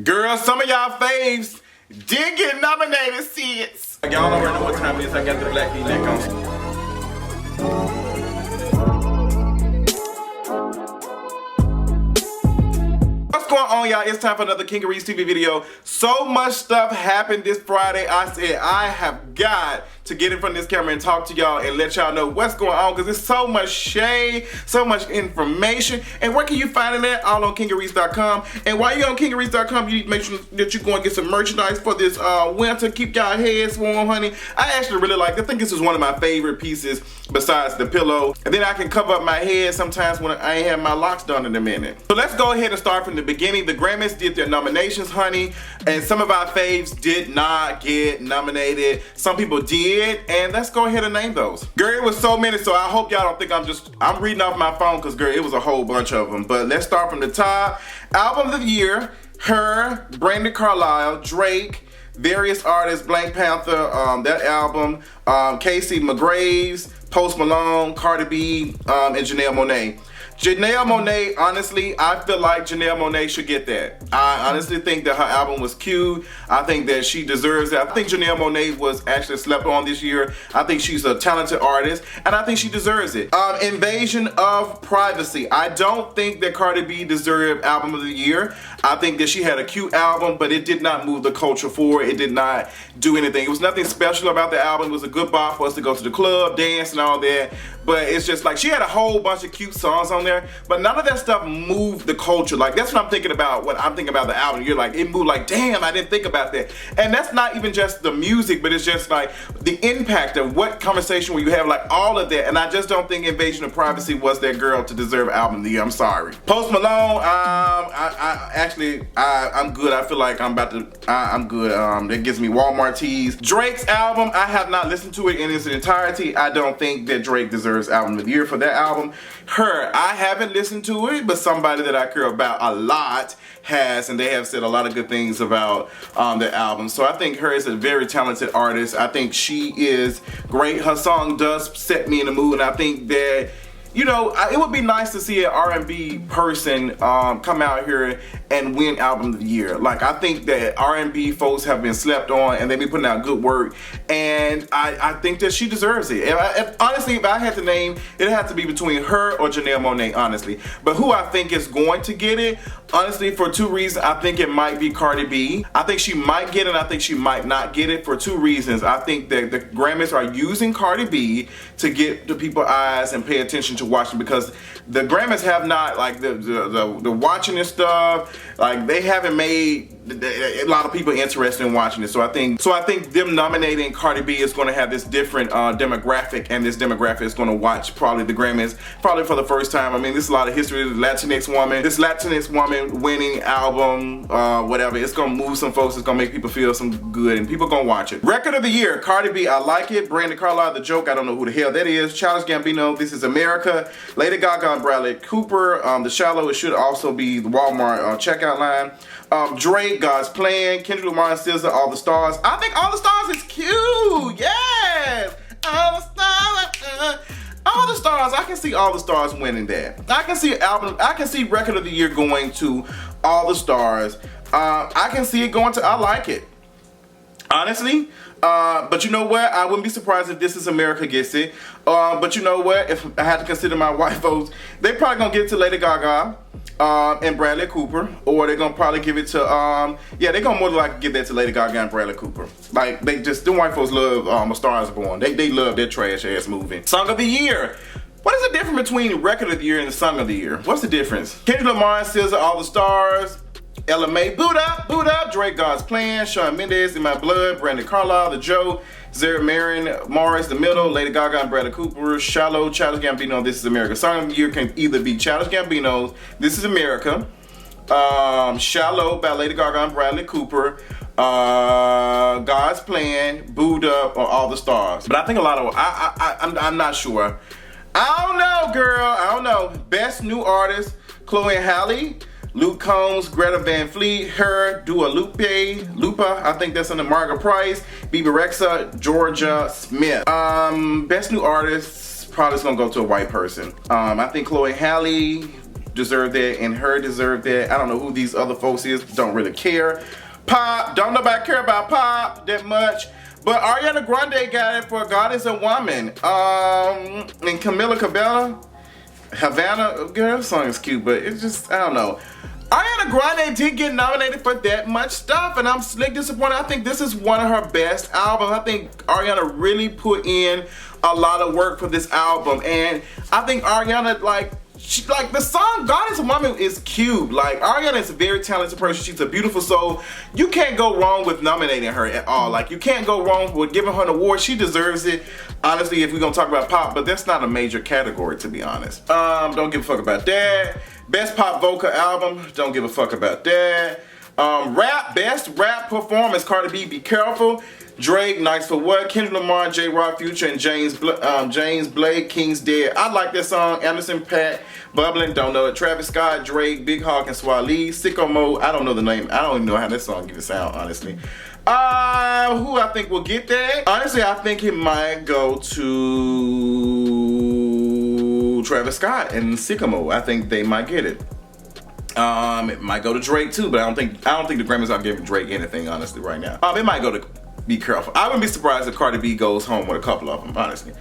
Girl, some of y'all faves did get nominated, sis. Y'all already know what time it is. I got the black V-neck on. What's going on, y'all? It's time for another King of Reeds TV video. So much stuff happened this Friday. I said I have got to get in front of this camera and talk to y'all and let y'all know what's going on, because there's so much shade, so much information. And where can you find it at? All on kingofreeds.com. And while you're on kingofreeds.com, you need to make sure that you go and get some merchandise for this winter. Keep y'all heads warm, honey. I actually really like it. I think this is one of my favorite pieces besides the pillow. And then I can cover up my head sometimes when I ain't have my locks done in a minute. So let's go ahead and start from the beginning. The Grammys did their nominations, honey, and some of our faves did not get nominated. Some people did, and let's go ahead and name those. Girl, it was so many, so I hope y'all don't think I'm reading off my phone, because girl, it was a whole bunch of them. But let's start from the top. Album of the Year: Her, Brandi Carlile, Drake, various artists, Black Panther, that album, Casey McGraves, Post Malone, Cardi B, and Janelle Monáe. Janelle Monáe, honestly, I feel like Janelle Monáe should get that. I honestly think that her album was cute. I think that she deserves it. I think Janelle Monáe was actually slept on this year. I think she's a talented artist, and I think she deserves it. Invasion of Privacy. I don't think that Cardi B deserved Album of the Year. I think that she had a cute album, but it did not move the culture forward. It did not do anything. It was nothing special about the album. It was a good bop for us to go to the club, dance, and all that. But it's just like, she had a whole bunch of cute songs on there, but none of that stuff moved the culture. Like, that's what I'm thinking about when I'm thinking about the album. You're like, it moved, like, damn, I didn't think about that. And that's not even just the music, but it's just like the impact of what conversation will you have, like all of that. And I just don't think Invasion of Privacy was that girl to deserve Album of the Year. I'm sorry. Post Malone, I'm good. I feel like I'm good. That gives me Walmart tees. Drake's album, I have not listened to it in its entirety. I don't think that Drake deserves Album of the Year for that album. Her, I haven't listened to it, but somebody that I care about a lot has, and they have said a lot of good things about the album. So I think her is a very talented artist. I think she is great. Her song does set me in the mood, and I think that, you know, it would be nice to see an R&B person come out here and win Album of the Year. Like, I think that R&B folks have been slept on, and they've been putting out good work, and I think that she deserves it. Honestly, if I had to name, it'd have to be between her or Janelle Monáe, honestly. But who I think is going to get it, honestly, for two reasons. I think it might be Cardi B. I think she might get it, I think she might not get it, for two reasons. I think that the Grammys are using Cardi B to get the people's eyes and pay attention to watching, because the Grammys have not, like, the watching and stuff, like, they haven't made a lot of people interested in watching it. So I think them nominating Cardi B is going to have this different demographic, and this demographic is going to watch probably the Grammys probably for the first time. I mean, this is a lot of history. This Latinx woman winning album, whatever. It's going to move some folks. It's going to make people feel some good, and people going to watch it. Record of the Year: Cardi B, I Like It. Brandi Carlile, The Joke, I don't know who the hell that is. Childish Gambino, This Is America. Lady Gaga and Bradley Cooper, The Shallow. It should also be the Walmart checkout line. Drake, God's Plan. Kendrick Lamar and SZA, All the Stars. I think All the Stars is cute. Yes, All the Stars. All the Stars. I can see All the Stars winning that. I can see Record of the Year going to All the Stars. I can see it going to I Like It, honestly. But you know what? I wouldn't be surprised if This Is America gets it. But you know what? If I had to consider my white votes, they probably gonna give it to Lady Gaga and Bradley Cooper, or they're gonna probably give it to they're gonna more than likely give that to Lady Gaga and Bradley Cooper. Like, them white folks love A Star Is Born. They love that trash ass movie. Song of the Year. What is the difference between Record of the Year and the Song of the Year? What's the difference? Kendrick Lamar and SZA, All the Stars. Ella Mai, Boot Up. Drake, God's Plan. Shawn Mendes, In My Blood. Brandi Carlile, The Joke. Zara Marin, Morris, The Middle. Lady Gaga and Bradley Cooper. Shallow, Childish Gambino, This Is America. Song of the Year can either be Childish Gambino's This Is America, Shallow by Lady Gaga and Bradley Cooper, God's Plan, Boot Up, or All the Stars. But I think a lot of I'm not sure. I don't know, girl. I don't know. Best New Artist: Chloe and Halle, Luke Combs, Greta Van Fleet, Her, Dua Lipa, I think that's under Margaret Price, Bebe Rexha, Georgia Smith. Best New Artist, probably is gonna go to a white person. I think Chloe Halle, deserved that, and her deserved that. I don't know who these other folks is. Don't really care. Pop, don't nobody care about Pop that much. But Ariana Grande got it for God is a Woman. And Camila Cabello, Havana, girl, that song is cute, but it's just, I don't know. Ariana Grande did get nominated for that much stuff, and I'm slick disappointed. I think this is one of her best albums. I think Ariana really put in a lot of work for this album, and I think Ariana, like the song God is a Woman is cute. Like, Ariana is a very talented person. She's a beautiful soul. You can't go wrong with nominating her at all. Like, you can't go wrong with giving her an award. She deserves it, honestly, if we're gonna talk about pop, but that's not a major category, to be honest. Don't give a fuck about that. Best pop vocal album, don't give a fuck about that. Rap, best rap performance, Cardi B, Be Careful. Drake, Nice for What. Kendrick Lamar, J-Rock, Future, and James Blake, King's Dead. I like this song. Anderson .Paak, Bubbling, don't know it. Travis Scott, Drake, Big Hawk, and Swale. Sicko Mode, I don't know the name. I don't even know how this song even sound, honestly. Who I think will get that? Honestly, I think it might go to Travis Scott and Sicko Mode. I think they might get it. It might go to Drake too, but I don't think the Grammys are giving Drake anything, honestly, right now. It might go to Be Careful. I wouldn't be surprised if Cardi B goes home with a couple of them, honestly.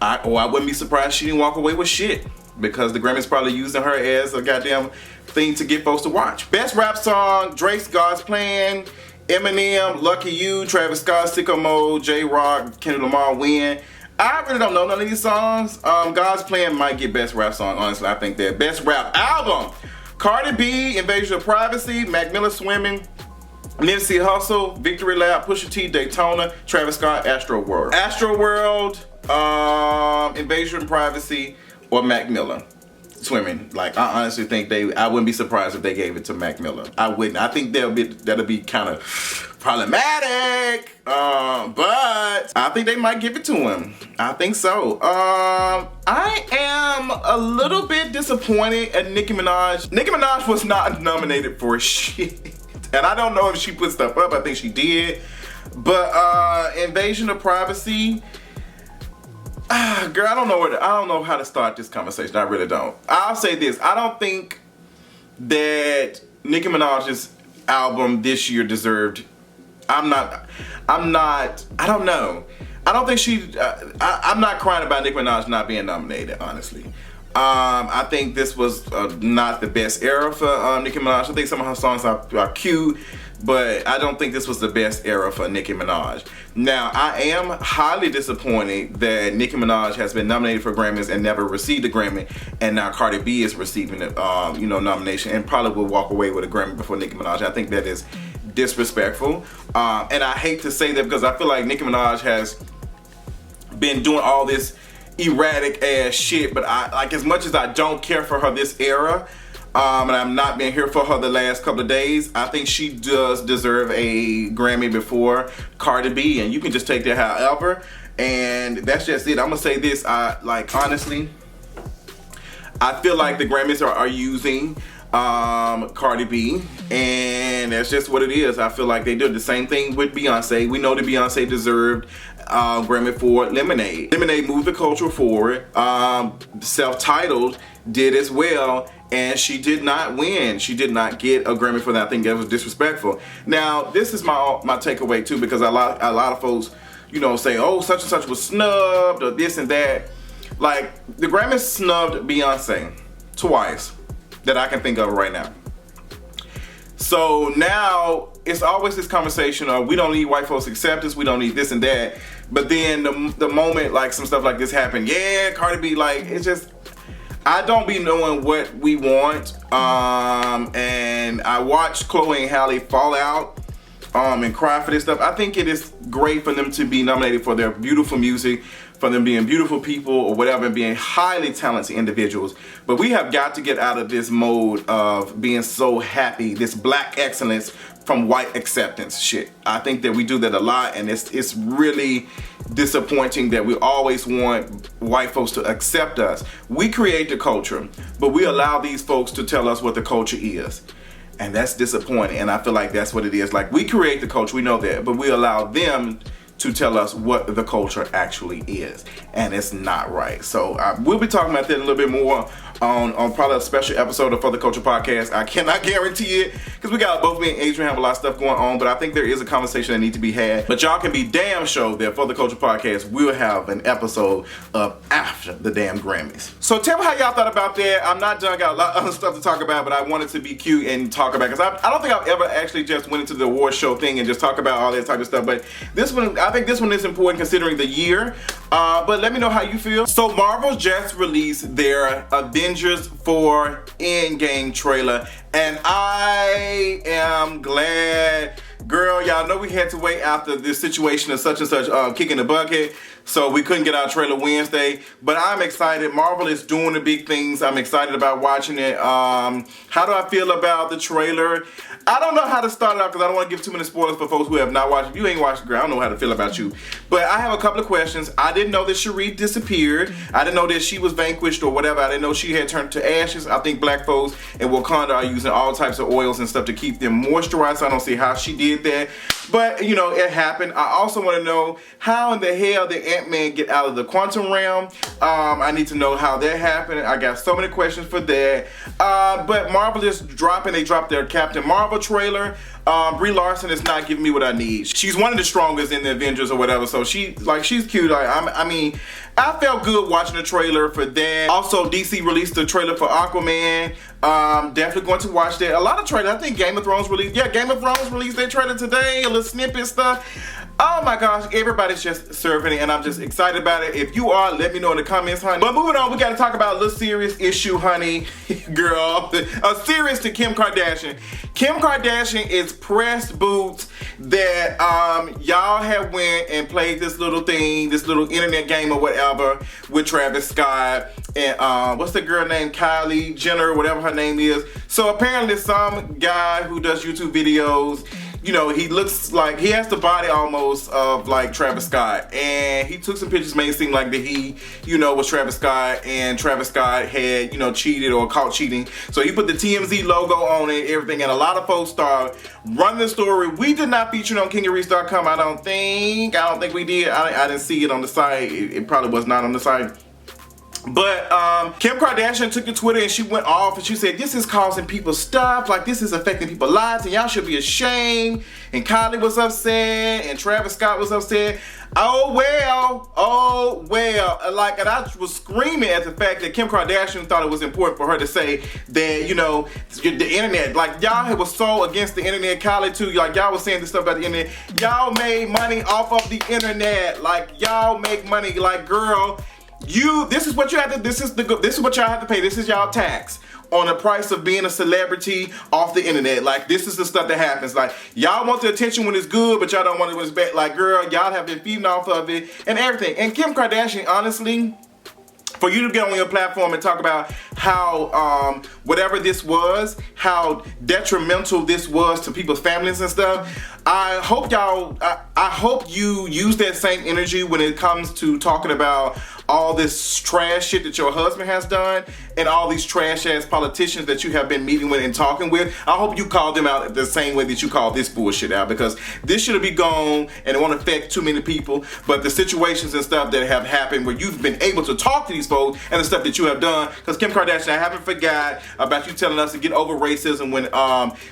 I wouldn't be surprised she didn't walk away with shit, because the Grammys probably using her as a goddamn thing to get folks to watch. Best rap song, Drake's God's Plan, Eminem, Lucky You, Travis Scott, Sicko Mode, J-Rock, Kendrick Lamar, Win. I really don't know none of these songs. God's Plan might get best rap song, honestly. I think that. Best rap album, Cardi B, Invasion of Privacy, Mac Miller, Swimming, Nipsey Hussle, Victory Lap, Pusha T, Daytona, Travis Scott, Astro World. Astro World, Invasion of Privacy, or Mac Miller, Swimming. Like, I honestly think I wouldn't be surprised if they gave it to Mac Miller. I wouldn't. I think that'll be kind of problematic, but I think they might give it to him. I think so. I am a little bit disappointed at Nicki Minaj. Nicki Minaj was not nominated for shit. And I don't know if she put stuff up. I think she did. But Invasion of Privacy, girl, I don't know how to start this conversation. I really don't. I'll say this. I don't think that Nicki Minaj's album this year deserved. I don't know. I don't think I'm not crying about Nicki Minaj not being nominated, honestly. I think this was not the best era for Nicki Minaj. I think some of her songs are cute, but I don't think this was the best era for Nicki Minaj. Now, I am highly disappointed that Nicki Minaj has been nominated for Grammys and never received a Grammy, and now Cardi B is receiving a nomination and probably will walk away with a Grammy before Nicki Minaj. I think that is disrespectful, and I hate to say that because I feel like Nicki Minaj has been doing all this erratic ass shit, but as much as I don't care for her this era, and I'm not being here for her the last couple of days, I think she does deserve a Grammy before Cardi B, and you can just take that however, and that's just it. I'm gonna say this, honestly, I feel like the Grammys are using Cardi B, and that's just what it is. I feel like they did the same thing with Beyonce. We know that Beyonce deserved Grammy for Lemonade. Lemonade moved the culture forward. Self-Titled did as well, and she did not win. She did not get a Grammy for that. I think that was disrespectful. Now, this is my takeaway too, because a lot of folks, say, oh, such and such was snubbed or this and that. Like, the Grammys snubbed Beyonce twice that I can think of right now. So now it's always this conversation of we don't need white folks acceptance, we don't need this and that. But then the moment like some stuff like this happened, yeah, Cardi B, like, it's just, I don't be knowing what we want. And I watched Chloe and Halle fall out and cry for this stuff. I think it is great for them to be nominated for their beautiful music, for them being beautiful people or whatever, and being highly talented individuals. But we have got to get out of this mode of being so happy, this black excellence from white acceptance shit. I think that we do that a lot, and it's really disappointing that we always want white folks to accept us. We create the culture, but we allow these folks to tell us what the culture is. And that's disappointing, and I feel like that's what it is. Like, we create the culture, we know that, but we allow them to tell us what the culture actually is, and it's not right. So we'll be talking about that a little bit more on probably a special episode of For the Culture Podcast. I cannot guarantee it because we got both me and Adrian have a lot of stuff going on, but I think there is a conversation that needs to be had. But y'all can be damn sure that For the Culture Podcast will have an episode of after the damn Grammys. So tell me how y'all thought about that. I'm not done, got a lot of other stuff to talk about, but I wanted to be cute and talk about, because I don't think I've ever actually just went into the award show thing and just talk about all that type of stuff. But this one, I think this one is important considering the year. But let me know how you feel. So Marvel just released their Avengers 4 Endgame trailer, and I am glad. Girl, y'all know we had to wait after this situation of such and such kicking the bucket, so we couldn't get our trailer Wednesday. But I'm excited. Marvel is doing the big things. I'm excited about watching it. How do I feel about the trailer? I don't know how to start it out because I don't want to give too many spoilers for folks who have not watched. If you ain't watched, girl, I don't know how to feel about you. But I have a couple of questions. I didn't know that Cherie disappeared. I didn't know that she was vanquished or whatever. I didn't know she had turned to ashes. I think black folks in Wakanda are using all types of oils and stuff to keep them moisturized. So I don't see how she did that. But, you know, it happened. I also want to know how in the hell did Ant-Man get out of the quantum realm? I need to know how that happened. I got so many questions for that. But Marvel is dropping. They dropped their Captain Marvel trailer. Brie Larson is not giving me what I need. She's one of the strongest in the Avengers or whatever, so she's cute. I mean, I felt good watching the trailer for that. Also, DC released the trailer for Aquaman. Definitely going to watch that. A lot of trailers. I think Game of Thrones released. Yeah, Game of Thrones released their trailer today. A little snippet stuff. Oh my gosh, everybody's just serving it, and I'm just excited about it. If you are, let me know in the comments, honey. But moving on, we got to talk about a little serious issue, honey. Girl, serious to Kim Kardashian. Kim Kardashian is pressed boots that y'all have went and played this little thing, this little internet game or whatever with Travis Scott and what's the girl named Kylie Jenner, whatever her name is. So apparently some guy who does YouTube videos, you know, he looks like he has the body almost of like Travis Scott, and he took some pictures, made it seem like that he, you know, was Travis Scott, and Travis Scott had, you know, cheated or caught cheating. So he put the TMZ logo on it, everything, and a lot of folks started running the story. We did not feature it on kingareach.com. I don't think we did. I didn't see it on the site. It probably was not on the site. But Kim Kardashian took to Twitter and she went off and she said, this is causing people stuff, like this is affecting people's lives and y'all should be ashamed. And Kylie was upset and Travis Scott was upset. Oh well, like, and I was screaming at the fact that Kim Kardashian thought it was important for her to say that, you know, the internet, like y'all was so against the internet. Kylie too, like y'all was saying this stuff about the internet. Y'all made money off of the internet, like y'all make money, like girl. This is what you have to. This is what y'all have to pay. This is y'all tax on the price of being a celebrity off the internet. Like this is the stuff that happens. Like y'all want the attention when it's good, but y'all don't want it when it's bad. Like girl, y'all have been feeding off of it and everything. And Kim Kardashian, honestly, for you to get on your platform and talk about how whatever this was, how detrimental this was to people's families and stuff, I hope you use that same energy when it comes to talking about all this trash shit that your husband has done and all these trash ass politicians that you have been meeting with and talking with. I hope you call them out the same way that you call this bullshit out, because this should be gone and it won't affect too many people. But the situations and stuff that have happened where you've been able to talk to these folks and the stuff that you have done, because Kim Kardashian, I haven't forgot about you telling us to get over racism when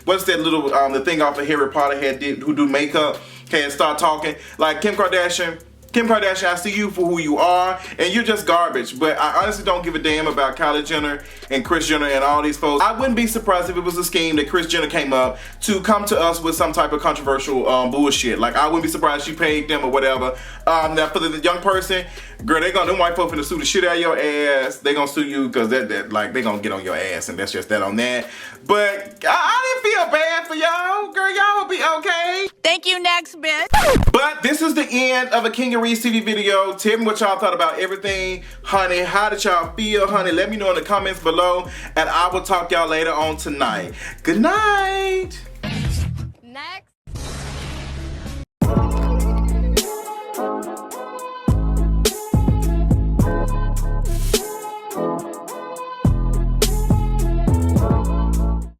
what's that little the thing off of Harry Potter who do makeup can't start talking. Like Kim Kardashian, I see you for who you are, and you're just garbage. But I honestly don't give a damn about Kylie Jenner and Kris Jenner and all these folks. I wouldn't be surprised if it was a scheme that Kris Jenner came up to come to us with some type of controversial bullshit. Like I wouldn't be surprised she paid them or whatever. Now for the young person, girl, them white folks finna sue the shit out of your ass. They gonna sue you because that like they gonna get on your ass, and that's just that on that. But I didn't feel bad for y'all. Girl, y'all will be okay. Thank you, next bitch. But this is the end of a King and Reese TV video. Tell me what y'all thought about everything. Honey, how did y'all feel? Honey, let me know in the comments below, and I will talk y'all later on tonight. Good night. Next.